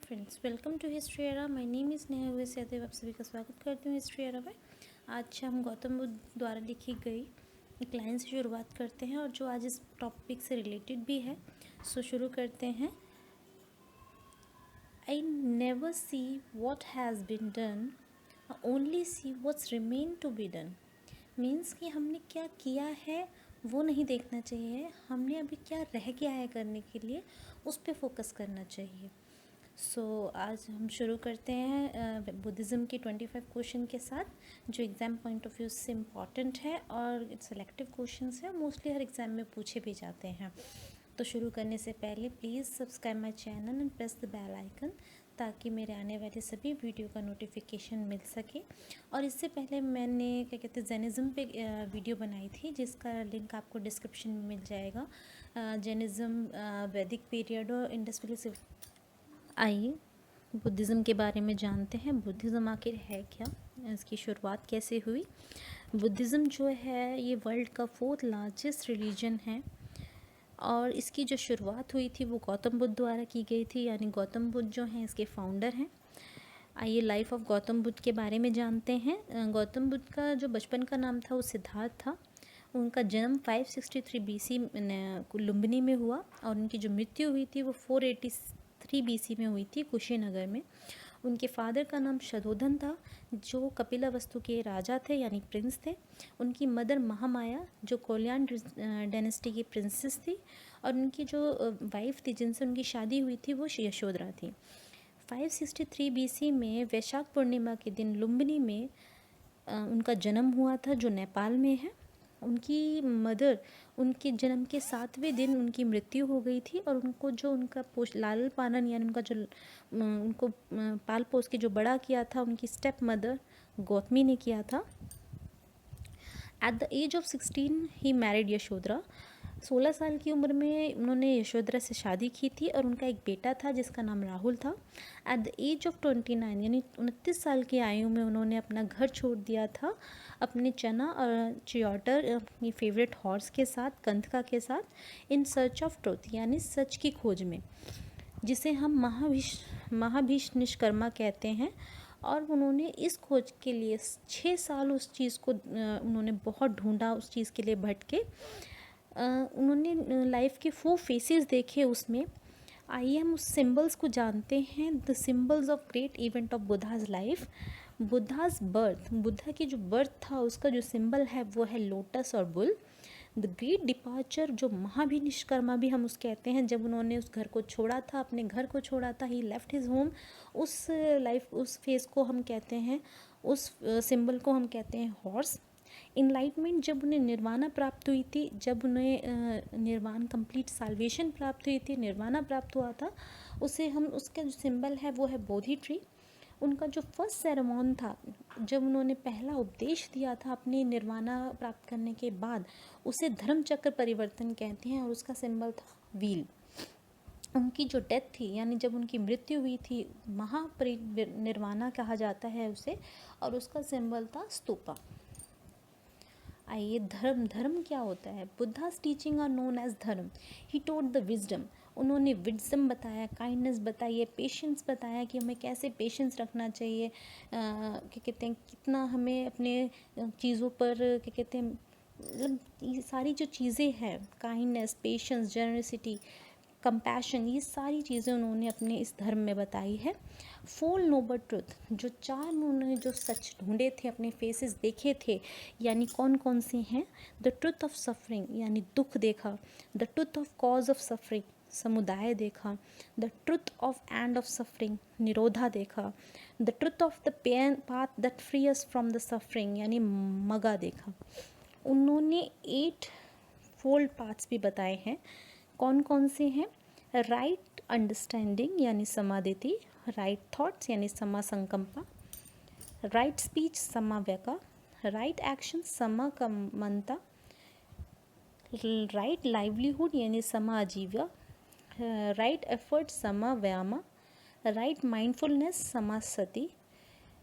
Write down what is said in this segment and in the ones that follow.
Friends, welcome to history era. My name is Neha Yadav. आप सभी का स्वागत करती हूँ हिस्ट्री एरा में। आज हम गौतम बुद्ध द्वारा लिखी गई एक लाइन से शुरुआत करते हैं और जो आज इस टॉपिक से रिलेटेड भी है। सो शुरू करते हैं। I never see what has been done, only see what's remain to be done. Means कि हमने क्या किया है वो नहीं देखना चाहिए, हमने अभी क्या रह गया है करने के लिए उस पर फोकस करना चाहिए। आज हम शुरू करते हैं बुद्धिज़्म के 25 क्वेश्चन के साथ, जो एग्ज़ाम पॉइंट ऑफ व्यू से इम्पॉर्टेंट है और सेलेक्टिव क्वेश्चंस है, मोस्टली हर एग्ज़ाम में पूछे भी जाते हैं। तो शुरू करने से पहले please subscribe my channel and press the bell icon, ताकि मेरे आने वाले सभी वीडियो का नोटिफिकेशन मिल सके। और इससे पहले मैंने क्या कहते हैं जैनिज़्म पे वीडियो बनाई थी, जिसका लिंक आपको डिस्क्रिप्शन में मिल जाएगा। जैनिज़्म, वैदिक पीरियड और इंडस वैली। आइए बुद्धिज़्म के बारे में जानते हैं। बुद्धिज़्म आखिर है क्या, इसकी शुरुआत कैसे हुई। बुद्धिज़्म जो है ये वर्ल्ड का 4th लार्जेस्ट रिलीजन है और इसकी जो शुरुआत हुई थी वो गौतम बुद्ध द्वारा की गई थी, यानी गौतम बुद्ध जो हैं इसके फाउंडर हैं। आइए लाइफ ऑफ गौतम बुद्ध के बारे में जानते हैं। गौतम बुद्ध का जो बचपन का नाम था वो सिद्धार्थ था। उनका जन्म 563 BC लुम्बिनी में हुआ और उनकी जो मृत्यु हुई थी वो 483 BC में हुई थी कुशीनगर में। उनके फादर का नाम शतधोधन था, जो कपिलावस्तु के राजा थे यानी प्रिंस थे। उनकी मदर महामाया जो कोल्यान डायनेस्टी की प्रिंसेस थी, और उनकी जो वाइफ थी जिनसे उनकी शादी हुई थी वो यशोधरा थी। 563 BC में वैशाख पूर्णिमा के दिन लुम्बिनी में उनका जन्म हुआ था, जो नेपाल में है। उनकी मदर, उनके जन्म के 7वें दिन उनकी मृत्यु हो गई थी और उनको जो उनका लालन पालन यानी उनका जो उनको पाल पोस के जो बड़ा किया था उनकी स्टेप मदर गौतमी ने किया था। At the age of 16 he married Yashodhara. 16 साल की उम्र में उन्होंने यशोधरा से शादी की थी और उनका एक बेटा था जिसका नाम राहुल था। एट द एज ऑफ 29 यानी 29 साल की आयु में उन्होंने अपना घर छोड़ दिया था अपने चना और चियोटर, अपनी फेवरेट हॉर्स के साथ, कंथका के साथ, इन सर्च ऑफ ट्रुथ यानी सच की खोज में, जिसे हम महाभीष निष्कर्मा कहते हैं। और उन्होंने इस खोज के लिए 6 साल उस चीज़ को उन्होंने बहुत ढूंढा, उस चीज़ के लिए भटके। उन्होंने लाइफ के 4 फेसेस देखे उसमें। आइए हम उस सिंबल्स को जानते हैं। The symbols of great event of Buddha's life. Buddha's birth, Buddha की जो बर्थ था उसका जो सिंबल है वो है लोटस और बुल। द ग्रेट डिपार्चर, जो महाभिनिष्कर्मा भी हम उस कहते हैं, जब उन्होंने उस घर को छोड़ा था, अपने घर को छोड़ा था, ही लेफ्ट हिज होम, उस फेस को हम कहते हैं, उस सिंबल को हम कहते हैं हॉर्स। इनलाइटमेंट, जब उन्हें निर्वाणा प्राप्त हुई थी, जब उन्हें निर्वाण कंप्लीट साल्वेशन प्राप्त हुई थी, निर्वाणा प्राप्त हुआ था, उसे हम, उसका जो सिंबल है वो है बोधि ट्री। उनका जो फर्स्ट सेरेमॉन था, जब उन्होंने पहला उपदेश दिया था अपने निर्वाणा प्राप्त करने के बाद, उसे धर्म चक्र परिवर्तन कहते हैं और उसका सिंबल था व्हील। उनकी जो डेथ थी यानी जब उनकी मृत्यु हुई थी, महापरिनिर्वाणा कहा जाता है उसे, और उसका सिंबल था स्तूपा। आइए धर्म क्या होता है। Buddha's teaching are known as dharma. He taught the wisdom, उन्होंने विजडम बताया, काइंडनेस बताई है, पेशेंस बताया कि हमें कैसे पेशेंस रखना चाहिए, क्या कहते हैं, कितना हमें अपने चीज़ों पर, क्या कहते हैं, मतलब ये सारी जो चीज़ें हैं, काइंडनेस, पेशेंस, जनरसिटी, कंपैशन, ये सारी चीज़ें उन्होंने अपने इस धर्म में बताई है। 4 नोबल ट्रुथ, जो 4 उन्होंने जो सच ढूंढे थे, अपने फेसेस देखे थे, यानी कौन कौन से हैं। द ट्रुथ ऑफ सफरिंग, यानी दुख देखा। The truth of cause of suffering, Samudaya देखा। The truth of end of suffering, Nirodha देखा। The truth of the path that free us from the suffering, यानी मगा देखा। उन्होंने 8 फोल्ड पाथ्स भी बताए हैं। कौन कौन से हैं। राइट अंडरस्टैंडिंग यानी समादिति, राइट थॉट्स यानी समा संकल्पा, राइट स्पीच समाव्यका, राइट एक्शन समाकम्मनता, राइट लाइवलीहुड यानी समा आजीविका, राइट एफर्ट समा व्यायामा, राइट माइंडफुलनेस समा सति,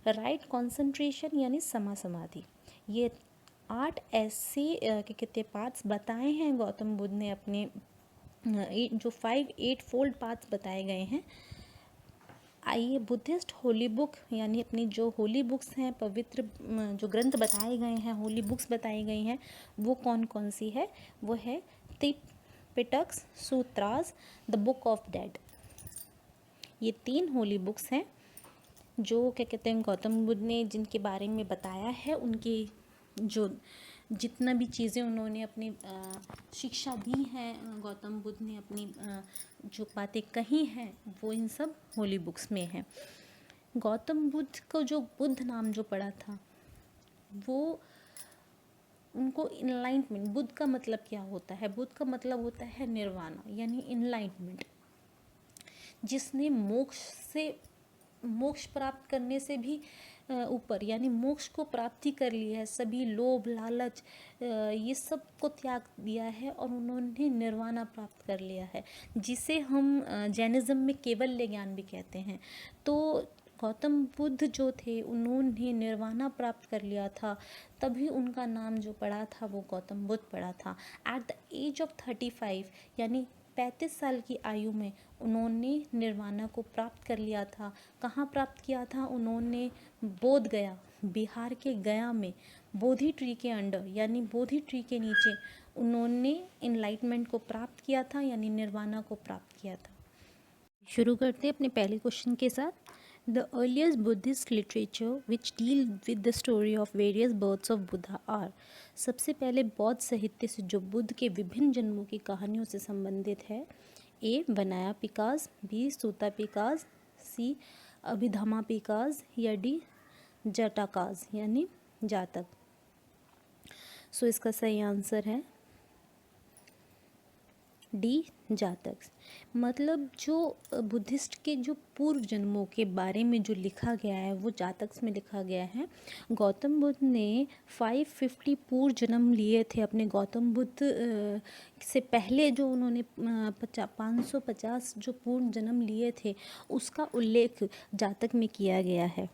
राइट कॉन्सेंट्रेशन यानी समा समाधि। ये 8 ऐसे क्या कहते हैं पाथ्स बताए हैं गौतम बुद्ध ने अपने जो 8 फोल्ड पाथ्स बताए गए हैं। आइए बुद्धिस्ट होली बुक यानी अपनी जो होली बुक्स हैं, पवित्र जो ग्रंथ बताए गए हैं, होली बुक्स बताई गई हैं, वो कौन कौन सी है? वो है Tripitaka, sutras, the book of dead. ये 3 होली बुक्स हैं जो क्या कहते हैं गौतम बुद्ध ने जिनके बारे में बताया है, उनकी जो जितना भी चीज़ें उन्होंने अपनी शिक्षा दी है, गौतम बुद्ध ने अपनी जो बातें कही हैं, वो इन सब होली बुक्स में है। गौतम बुद्ध को जो बुद्ध नाम जो पड़ा था, वो उनको इनलाइटमेंट, बुद्ध का मतलब क्या होता है? बुद्ध का मतलब होता है निर्वाणा यानी इनलाइटमेंट, जिसने मोक्ष प्राप्त करने से भी ऊपर यानी मोक्ष को प्राप्ति कर लिया है, सभी लोभ लालच ये सब को त्याग दिया है और उन्होंने निर्वाणा प्राप्त कर लिया है, जिसे हम जैनिज़्म में केवल्य ज्ञान भी कहते हैं। तो गौतम बुद्ध जो थे उन्होंने निर्वाणा प्राप्त कर लिया था, तभी उनका नाम जो पड़ा था वो गौतम बुद्ध पड़ा था। एट द एज ऑफ 35 यानी 35 साल की आयु में उन्होंने निर्वाणा को प्राप्त कर लिया था। कहाँ प्राप्त किया था? उन्होंने बोध गया, बिहार के गया में बोधि ट्री के अंडर यानी बोधि ट्री के नीचे उन्होंने इनलाइटमेंट को प्राप्त किया था यानी निर्वाणा को प्राप्त किया था। शुरू करते हैं अपने पहले क्वेश्चन के साथ। The earliest Buddhist literature which deal with the story of various births of Buddha are सबसे पहले बौद्ध साहित्य से जो बुद्ध के विभिन्न जन्मों की कहानियों से संबंधित है। ए वनाया पिकास, बी सूता पिकास, सी अभिधमा पिकास या डी जटाकास यानी जातक। सो इसका सही आंसर है डी जातक। मतलब जो बुद्धिस्ट के जो पूर्व जन्मों के बारे में जो लिखा गया है वो जातक में लिखा गया है। गौतम बुद्ध ने 550 पूर्व जन्म लिए थे अपने। गौतम बुद्ध से पहले जो उन्होंने 550 जो पूर्व जन्म लिए थे उसका उल्लेख जातक में किया गया है।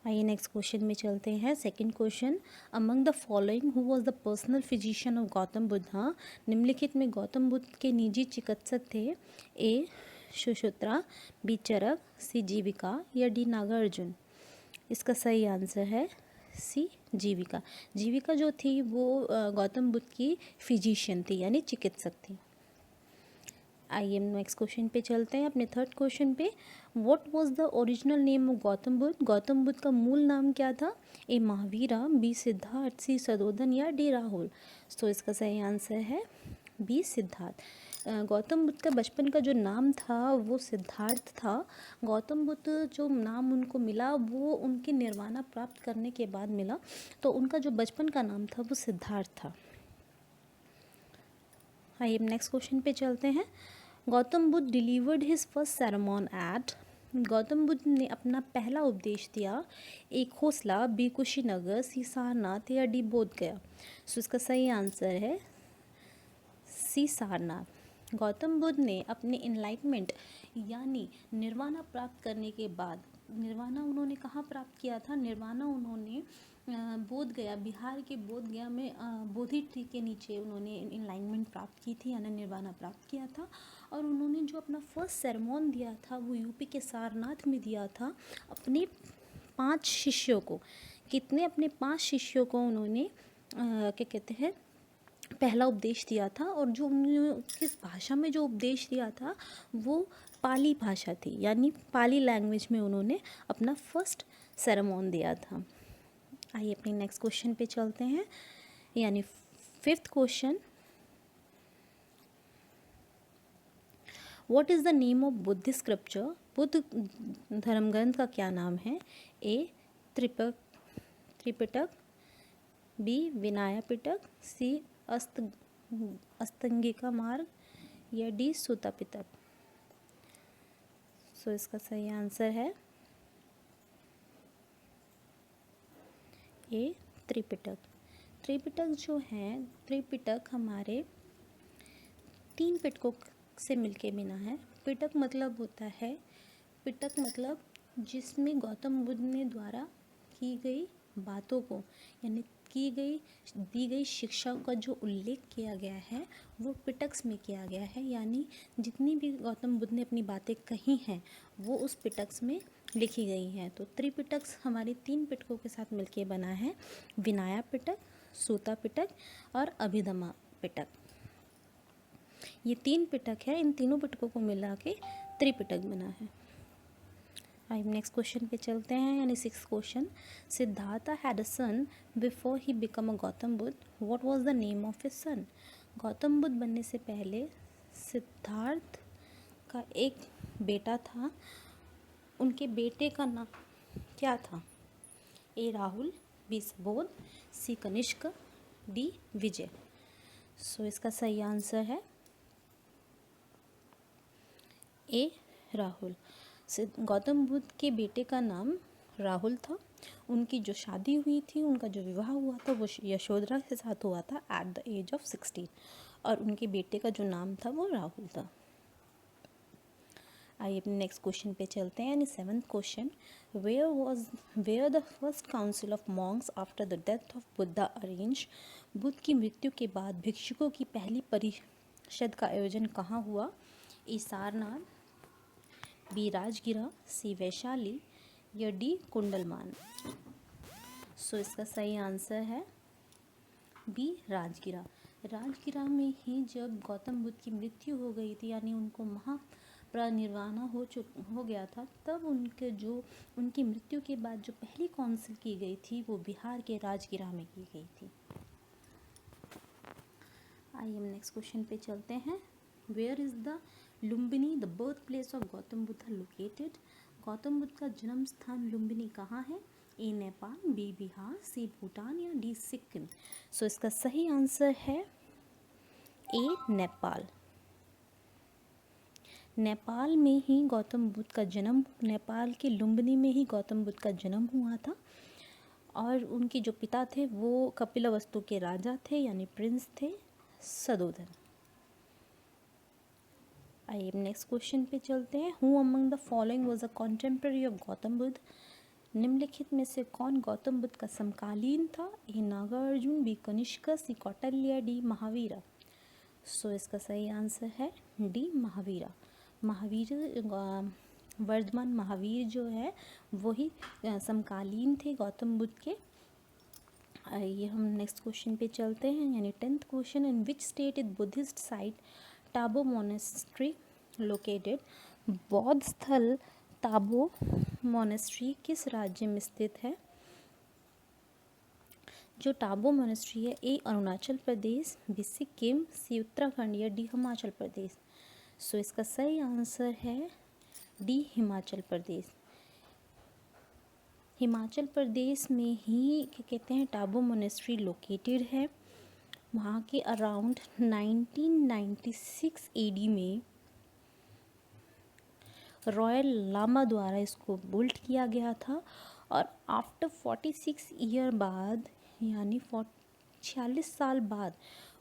आइए नेक्स्ट क्वेश्चन में चलते हैं। Second question, among the following who was the personal physician of Gautam Buddha. हाँ, निम्नलिखित में गौतम बुद्ध के निजी चिकित्सक थे। ए सुश्रुता, बी चरक, सी जीविका या डी नागार्जुन। इसका सही आंसर है सी जीविका। जीविका जो थी वो गौतम बुद्ध की फिजिशियन थी यानी चिकित्सक थी। आइए नेक्स्ट क्वेश्चन पे चलते हैं, अपने थर्ड क्वेश्चन पे। What was the original name of Gautam Buddha. Gautam Buddha का मूल नाम क्या था? ए महावीरा, बी सिद्धार्थ, सी सदोदन या डी राहुल। तो इसका सही आंसर है बी सिद्धार्थ। गौतम बुद्ध का बचपन का जो नाम था वो सिद्धार्थ था। गौतम बुद्ध जो नाम उनको मिला वो उनके निर्वाणा प्राप्त करने के बाद मिला, तो उनका जो बचपन का नाम था वो सिद्धार्थ था। आइए नेक्स्ट क्वेश्चन पे चलते हैं। Gautam Buddha delivered his first sermon at. Gautam Buddha ने अपना पहला उपदेश दिया A Khosla, B Kushinagar, C Sarnath या डी बोध गया। सो इसका सही आंसर है सी सारनाथ। गौतम बुद्ध ने अपने इनलाइटमेंट यानी निर्वाणा प्राप्त करने के बाद, निर्वाणा उन्होंने कहाँ प्राप्त किया था? निर्वाणा उन्होंने बोध गया, बिहार के बोध गया में बोधि ट्री के नीचे उन्होंने इनलाइटमेंट प्राप्त की थी यानी निर्वाणा प्राप्त किया था। और उन्होंने जो अपना फर्स्ट सरमन दिया था वो यूपी के सारनाथ में दिया था अपने 5 शिष्यों को। कितने? अपने 5 शिष्यों को उन्होंने क्या कहते हैं पहला उपदेश दिया था। और जो उन्होंने किस भाषा में जो उपदेश दिया था वो पाली भाषा थी यानी पाली लैंग्वेज में उन्होंने अपना फर्स्ट सरमन दिया था। आइए अपने नेक्स्ट क्वेश्चन पे चलते हैं, यानी fifth question. What is the name of Buddhist scripture. Buddha धर्म ग्रंथ का क्या नाम है? ए त्रिपिटक, बी विनय पिटक, सी अष्टांगिका मार्ग या डी सूता पिटक। सो इसका सही आंसर है ए त्रिपिटक। त्रिपिटक जो है, त्रिपिटक हमारे 3 पिटकों से मिलके बना है। पिटक मतलब होता है, पिटक मतलब जिसमें गौतम बुद्ध ने द्वारा की गई बातों को यानी दी गई शिक्षा का जो उल्लेख किया गया है वो पिटक्स में किया गया है, यानी जितनी भी गौतम बुद्ध ने अपनी बातें कही हैं वो उस पिटक्स में लिखी गई हैं। तो त्रिपिटक्स हमारे 3 पिटकों के साथ मिलके बना है, विनया पिटक, सूता पिटक और अभिधम्मा पिटक। ये 3 पिटक है, इन तीनों पिटकों को मिला के त्रिपिटक बना है। आइए नेक्स्ट क्वेश्चन पे चलते हैं, यानी 6th question. Siddhartha had a son before he become a Gautam Buddha, what was the name of his son? Gautam Buddha बनने से पहले सिद्धार्थ का एक बेटा था, उनके बेटे का नाम क्या था? ए राहुल, बी सुबोध, सी कनिष्क, डी विजय। सो इसका सही आंसर है ए राहुल। गौतम बुद्ध के बेटे का नाम राहुल था। उनकी जो शादी हुई थी, उनका जो विवाह हुआ था वो यशोधरा के साथ हुआ था एट द एज ऑफ 16, और उनके बेटे का जो नाम था वो राहुल था। आइए अपने नेक्स्ट क्वेश्चन पे चलते हैं, यानी 7th question. Where the first council of monks after the death of Buddha arrange? Buddha की मृत्यु के बाद भिक्षुकों की पहली परिषद का आयोजन कहाँ हुआ? ए सारनाथ, बी राजगिरा, सी वैशाली या डी कुंडलमान। सो इसका सही आंसर है बी राजगिरा। राजगिरा में ही जब गौतम बुद्ध की मृत्यु हो गई थी, यानी उनको महापरिनिर्वाण हो गया था, तब उनकी मृत्यु के बाद जो पहली काउंसिल की गई थी वो बिहार के राजगिरा में की गई थी। आइए हम नेक्स्ट क्वेश्चन पे चलते हैं। Where is the Lumbini the birth place of Gautam Buddha located? Gautam Buddha का जन्म स्थान लुम्बिनी कहाँ है? A Nepal, B Bihar, C Bhutan या डी सिक्किम। सो इसका सही आंसर है ए नेपाल। नेपाल में ही गौतम बुद्ध का जन्म, नेपाल के लुम्बिनी में ही गौतम बुद्ध का जन्म हुआ था, और उनके जो पिता थे वो कपिलवस्तु के राजा थे, यानी प्रिंस थे सदोधन। आइए नेक्स्ट क्वेश्चन पे चलते हैं। Who among the following was a contemporary of Gautam Buddha? निम्नलिखित में से कौन गौतम बुद्ध का समकालीन था? ए नागार्जुन, बी कनिष्क, सी कौटिल्य, डी महावीरा। सो इसका सही आंसर है डी महावीरा। महावीर, वर्धमान महावीर जो है वही समकालीन थे गौतम बुद्ध के। आइए हम नेक्स्ट क्वेश्चन पे चलते हैं, यानी 10th question. In which state is Buddhist site Tabo monastery located? बौद्ध स्थल ताबो मोनेस्ट्री किस राज्य में स्थित है? जो टाबो मोनेस्ट्री है, ए अरुणाचल प्रदेश, बी सिक्किम, सी उत्तराखंड या डी हिमाचल प्रदेश। सो इसका सही आंसर है डी हिमाचल प्रदेश। हिमाचल प्रदेश में ही क्या कहते हैं टाबो मोनेस्ट्री लोकेटेड है। वहाँ के अराउंड 1996 AD में रॉयल लामा द्वारा इसको बिल्ड किया गया था, और आफ्टर 46 ईयर बाद, यानी 46 साल बाद,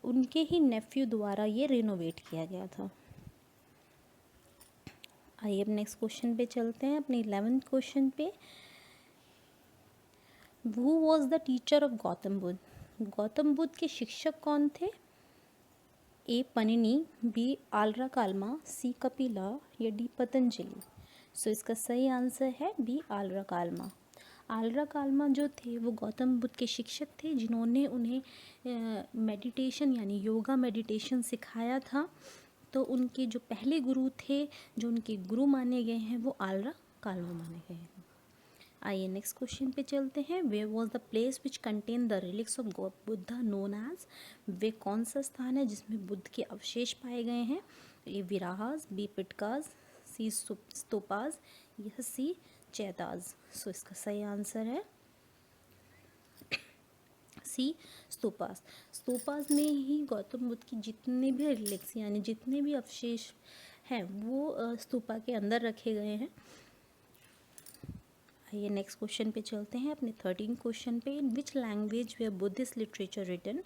उनके ही नेफ्यू द्वारा ये रिनोवेट किया गया था। आइए अब नेक्स्ट क्वेश्चन पे चलते हैं, अपने 11th क्वेश्चन पे। Who was the teacher of Gautam Buddha? Gautam Buddha के शिक्षक कौन थे? ए पनिनी, बी आलरा कालमा, सी कपिला या डी पतंजलि। सो इसका सही आंसर है बी आलरा कालमा। आलरा कालमा जो थे वो गौतम बुद्ध के शिक्षक थे, जिन्होंने उन्हें मेडिटेशन यानी योगा मेडिटेशन सिखाया था। तो उनके जो पहले गुरु थे, जो उनके गुरु माने गए हैं, वो आलरा कालमा माने गए हैं। आइए नेक्स्ट क्वेश्चन पे चलते हैं। वे was the place which contain the relics of Buddha known as? वे कौन सा स्थान है जिसमें बुद्ध के अवशेष पाए गए हैं? ए विराहास, बी पिटकास, सी स्तूपास या सी चैताज। सो इसका सही आंसर है सी स्तूपास। स्तूपास में ही गौतम बुद्ध की जितने भी रिलिक्स यानी जितने भी अवशेष हैं वो स्तूपा के अंदर रखे गए हैं। आइए नेक्स्ट क्वेश्चन पे चलते हैं, अपने 13 क्वेश्चन पे। In which language were Buddhist literature written?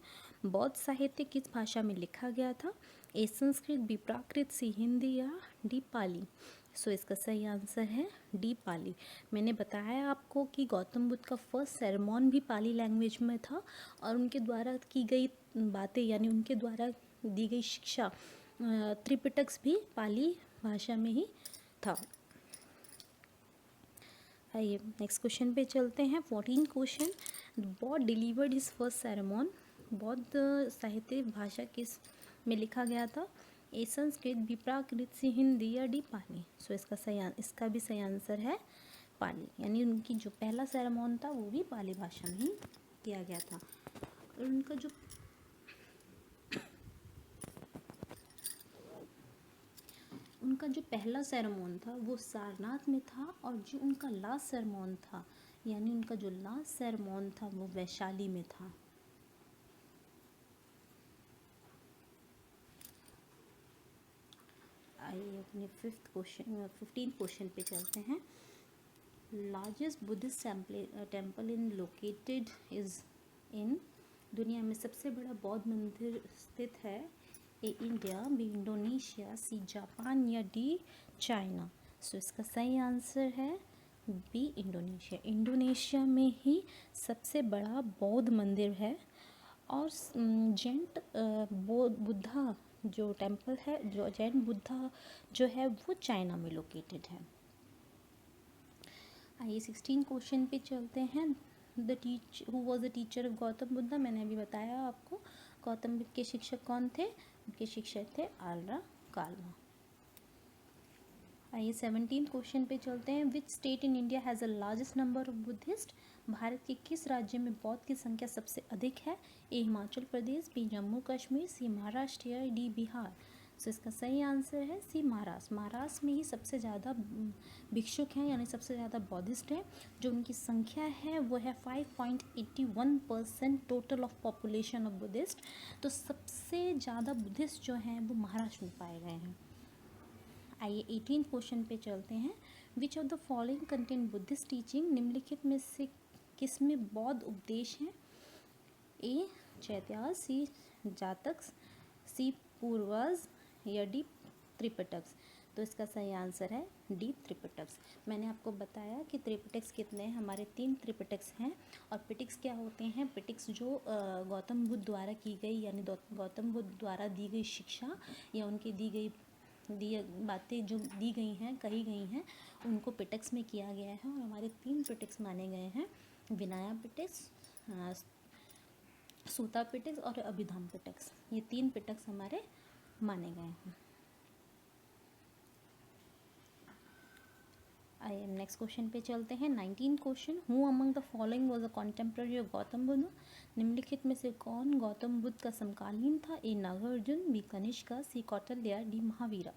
बौद्ध साहित्य किस भाषा में लिखा गया था? A Sanskrit, B Prakrit, C Hindi या डी पाली। सो इसका सही आंसर है डी पाली। मैंने बताया आपको कि गौतम बुद्ध का फर्स्ट सेरेमॉन भी पाली लैंग्वेज में था और उनके द्वारा की गई बातें यानी उनके द्वारा दी गई शिक्षा त्रिपिटक भी पाली भाषा में ही था। आइए नेक्स्ट क्वेश्चन पे चलते हैं। 14 क्वेश्चन, बौद्ध डिलीवर्ड हिज फर्स्ट सेरेमॉन। बौद्ध साहित्य भाषा किस में लिखा गया था? A Sanskrit, B Prakrit, C Hindi या डी पाली। सो इसका भी सही आंसर है पाली, यानी उनकी जो पहला सेरेमॉन था वो भी पाली भाषा में ही किया गया था। और उनका जो पहला सेरेमॉन था वो सारनाथ में था और जो उनका लास्ट सेरेमॉन था यानी उनका जो लास्ट सेरेमॉन था वो वैशाली में था। आइए अपने 15 क्वेश्चन पे चलते हैं। Largest Buddhist temple in located is in. दुनिया में सबसे बड़ा बौद्ध मंदिर स्थित है? A India, B Indonesia, C Japan या डी चाइना। सो इसका सही आंसर है बी इंडोनेशिया। इंडोनेशिया में ही सबसे बड़ा बौद्ध मंदिर है और जैन बुद्धा जो टेम्पल है, जो जैन बुद्धा जो है वो चाइना में लोकेटेड है। आइए 16 क्वेश्चन पे चलते हैं। Who was the teacher of Gautam Buddha. मैंने अभी बताया आपको गौतम बुद्ध के शिक्षक कौन थे। उनके शिक्षक थे आल्रा कालमा। आइए 17 क्वेश्चन पे चलते हैं। Which state in India has the largest number of Buddhist. Bharat के किस राज्य में बौद्ध की संख्या सबसे अधिक है? ए हिमाचल प्रदेश, बी जम्मू कश्मीर, सी महाराष्ट्र या डी बिहार। सो इसका सही आंसर है सी महाराष्ट्र। महाराष्ट्र में ही सबसे ज़्यादा भिक्षुक हैं यानी सबसे ज़्यादा बौद्धिस्ट हैं। जो उनकी संख्या है वो है 5.81% total of population of Buddhist. तो सबसे ज़्यादा बुद्धिस्ट जो हैं वो महाराष्ट्र में पाए गए हैं। आइए 18 क्वेश्चन पे चलते हैं। Which of the following contain Buddhist teaching. निम्नलिखित में से किस में बौद्ध उपदेश हैं? ए चैत्यास, सी जातक, सी पूर्वज या डी त्रिपिटक। तो इसका सही आंसर है डी त्रिपिटक। मैंने आपको बताया कि त्रिपिटक कितने हैं। हमारे 3 त्रिपिटक हैं। और पिटिक्स क्या होते हैं? पिटिक्स जो गौतम बुद्ध द्वारा की गई यानी गौतम बुद्ध द्वारा दी गई शिक्षा या उनकी दी बातें जो दी गई हैं, कही गई हैं, उनको पिटक्स में किया गया है। और हमारे 3 पिटक्स माने गए हैं, विनया पिटक्स, सूता पिटक्स और अभिधाम पिटक्स। ये 3 पिटक्स हमारे माने गए हैं। आइए नेक्स्ट क्वेश्चन पे चलते हैं। 19 question, who among the following was a contemporary of Gautam Buddha. निम्नलिखित में से कौन गौतम बुद्ध का समकालीन था? ए नागार्जुन, बी कनिष्का, सी कौटिल्य, डी महावीरा।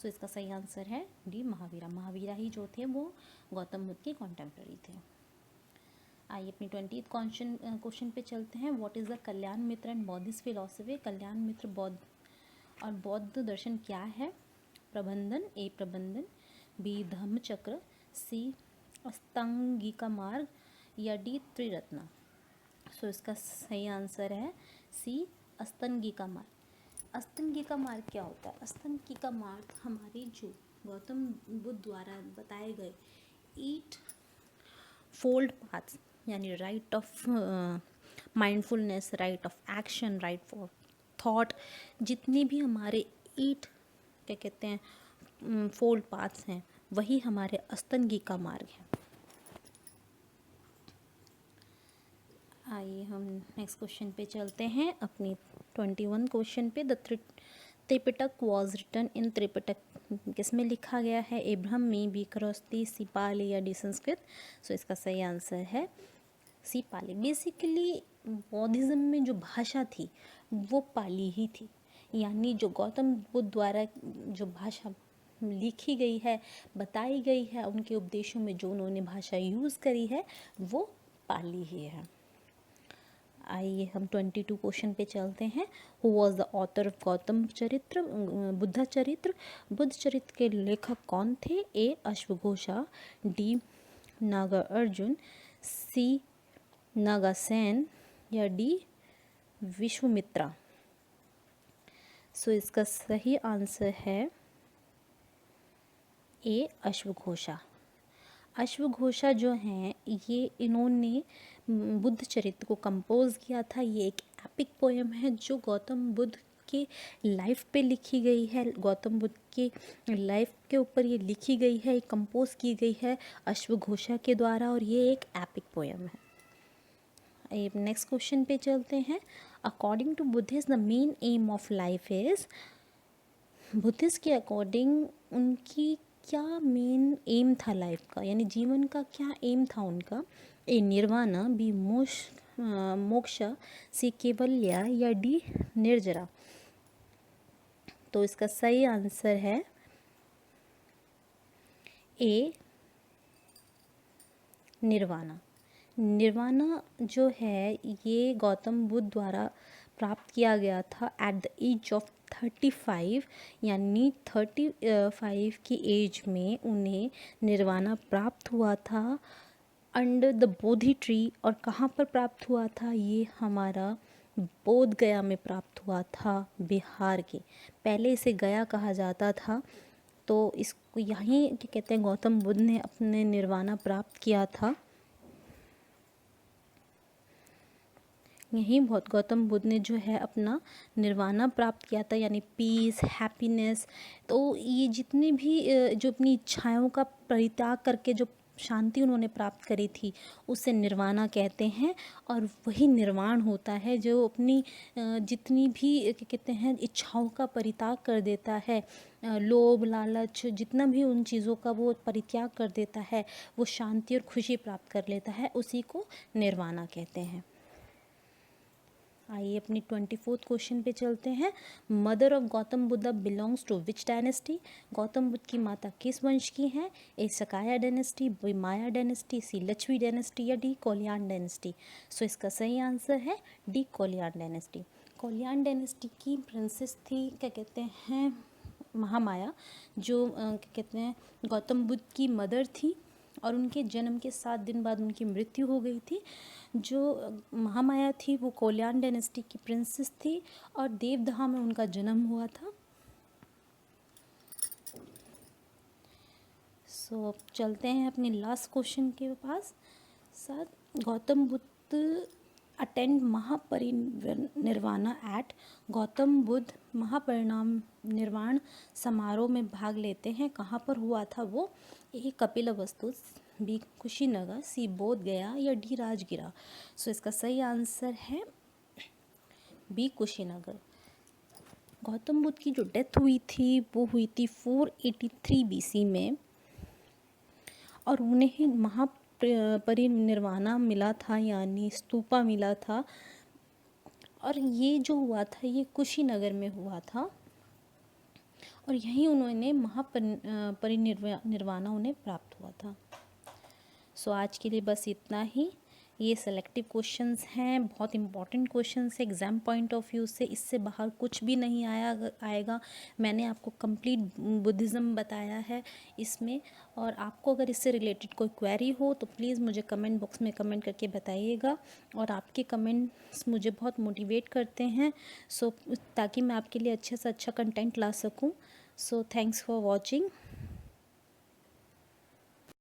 सो इसका सही आंसर है डी महावीरा। महावीरा ही जो थे वो गौतम बुद्ध के कॉन्टेम्प्ररी थे। आइए अपनी 20th क्वेश्चन पे चलते हैं। What is the kalyan mitra and Buddhist philosophy. कल्याण मित्र बौद्ध और बौद्ध दर्शन क्या है? प्रबंधन, ए प्रबंधन, बी धम्मचक्र, सी अष्टांगिका मार्ग या डी त्रिरत्न। सो इसका सही आंसर है सी अष्टांगिका मार्ग। अष्टांगिका मार्ग क्या होता है? अष्टांगिका मार्ग हमारे जो गौतम बुद्ध द्वारा बताए गए 8 फोल्ड पाथ्स यानी right of mindfulness, right of action, right for thought, जितने भी हमारे 8 क्या कहते हैं फोल्ड पाथ्स हैं वही हमारे अष्टांगिका मार्ग है। आइए हम नेक्स्ट क्वेश्चन पे चलते हैं। अपनी 21 क्वेश्चन पे the Tripitaka was written in Tripitaka किस में लिखा गया है? ए ब्राह्मी, बी खरोष्ठी, सी पाली या डी संस्कृत। सो इसका सही आंसर है सी पाली। बेसिकली बौद्धिज़्म में जो भाषा थी वो पाली ही थी, यानी जो गौतम बुद्ध द्वारा जो भाषा लिखी गई है, बताई गई है, उनके उपदेशों में जो उन्होंने भाषा यूज़ करी है वो पाली ही है। आइए हम 22 क्वेश्चन पे चलते हैं। Who was the author of Gautam चरित्र, बुद्ध चरित्र। बुद्ध चरित्र के लेखक कौन थे? ए अश्वघोषा, डी नागार्जुन, सी नागासेन या डी विश्वामित्रा। सो इसका सही आंसर है ए अश्वघोषा। अश्वघोषा जो हैं ये इन्होंने बुद्ध चरित्र को कंपोज किया था। ये एक एपिक पोएम है जो गौतम बुद्ध के लाइफ पे लिखी गई है। गौतम बुद्ध के लाइफ के ऊपर ये लिखी गई है, कंपोज की गई है अश्वघोषा के द्वारा, और ये एक एपिक पोएम है। नेक्स्ट क्वेश्चन पे चलते हैं। According to Buddhist the main aim of life is, Buddhist के अकॉर्डिंग उनकी क्या मेन एम था लाइफ का, यानी जीवन का क्या एम था उनका। ए निर्वाणा, बी मोक्ष, सी केवल्य, या डी निर्जरा। तो इसका सही आंसर है ए निर्वाणा। निर्वाणा जो है ये गौतम बुद्ध द्वारा प्राप्त किया गया था एट द एज ऑफ 35, यानी 35 की एज में उन्हें निर्वाणा प्राप्त हुआ था अंडर द बोधि ट्री। और कहाँ पर प्राप्त हुआ था, ये हमारा बोध गया में प्राप्त हुआ था, बिहार के। पहले इसे गया कहा जाता था, तो इसको यहीं क्या कहते हैं, गौतम बुद्ध ने अपने निर्वाणा प्राप्त किया था। यहीं बहुत गौतम बुद्ध ने जो है अपना निर्वाणा प्राप्त किया था, यानी पीस, हैप्पीनेस। तो ये जितने भी जो अपनी इच्छाओं का परित्याग करके जो शांति उन्होंने प्राप्त करी थी उसे निर्वाणा कहते हैं। और वही निर्वाण होता है जो अपनी जितनी भी क्या कहते हैं इच्छाओं का परित्याग कर देता है, लोभ लालच जितना भी उन चीज़ों का वो परित्याग कर देता है, वो शांति और खुशी प्राप्त कर लेता है, उसी को निर्वाणा कहते हैं। आइए अपनी 24th क्वेश्चन पे चलते हैं। Mother of Gautam Buddha belongs to which dynasty. Gautam Buddha की माता किस वंश की हैं। A Shakya dynasty, B Maya dynasty, C Lakshmi dynasty, या डी कोलियान डायनेस्टी। सो इसका सही आंसर है D Koliyan dynasty. Koliyan dynasty की प्रिंसेस थी क्या कहते हैं महामाया, जो क्या कहते हैं गौतम बुद्ध की मदर थी, और उनके जन्म के 7 दिन बाद उनकी मृत्यु हो गई थी। जो महामाया थी वो कोलियान डायनेस्टी की प्रिंसेस थी, और देवदहा में उनका जन्म हुआ था। सो अब चलते हैं अपने लास्ट क्वेश्चन के पास साथ। Gautam Buddha attend Mahaparinirvana at. गौतम बुद्ध महापरिणाम निर्वाण समारोह में भाग लेते हैं, कहाँ पर हुआ था वो। ए कपिलवस्तु, बी कुशीनगर, सी बोध गया, या डी राजगिरा। सो इसका सही आंसर है बी कुशीनगर। गौतम बुद्ध की जो डेथ हुई थी वो हुई थी 483 BC में, और उन्हें महापरिनिर्वाणा मिला था, यानी स्तूपा मिला था। और ये जो हुआ था ये कुशीनगर में हुआ था, और यहीं उन्होंने महापरिनिर्वाणा उन्हें प्राप्त हुआ था। सो आज के लिए बस इतना ही। ये सेलेक्टिव क्वेश्चंस हैं, बहुत इंपॉर्टेंट क्वेश्चंस है एग्ज़ाम पॉइंट ऑफ व्यू से। इससे बाहर कुछ भी नहीं आएगा। मैंने आपको कंप्लीट बुद्धिज़्म बताया है इसमें, और आपको अगर इससे रिलेटेड कोई क्वेरी हो तो प्लीज़ मुझे कमेंट बॉक्स में कमेंट करके बताइएगा, और आपके कमेंट्स मुझे बहुत मोटिवेट करते हैं, ताकि मैं आपके लिए अच्छे से अच्छा कंटेंट ला सकूँ। So thanks for watching.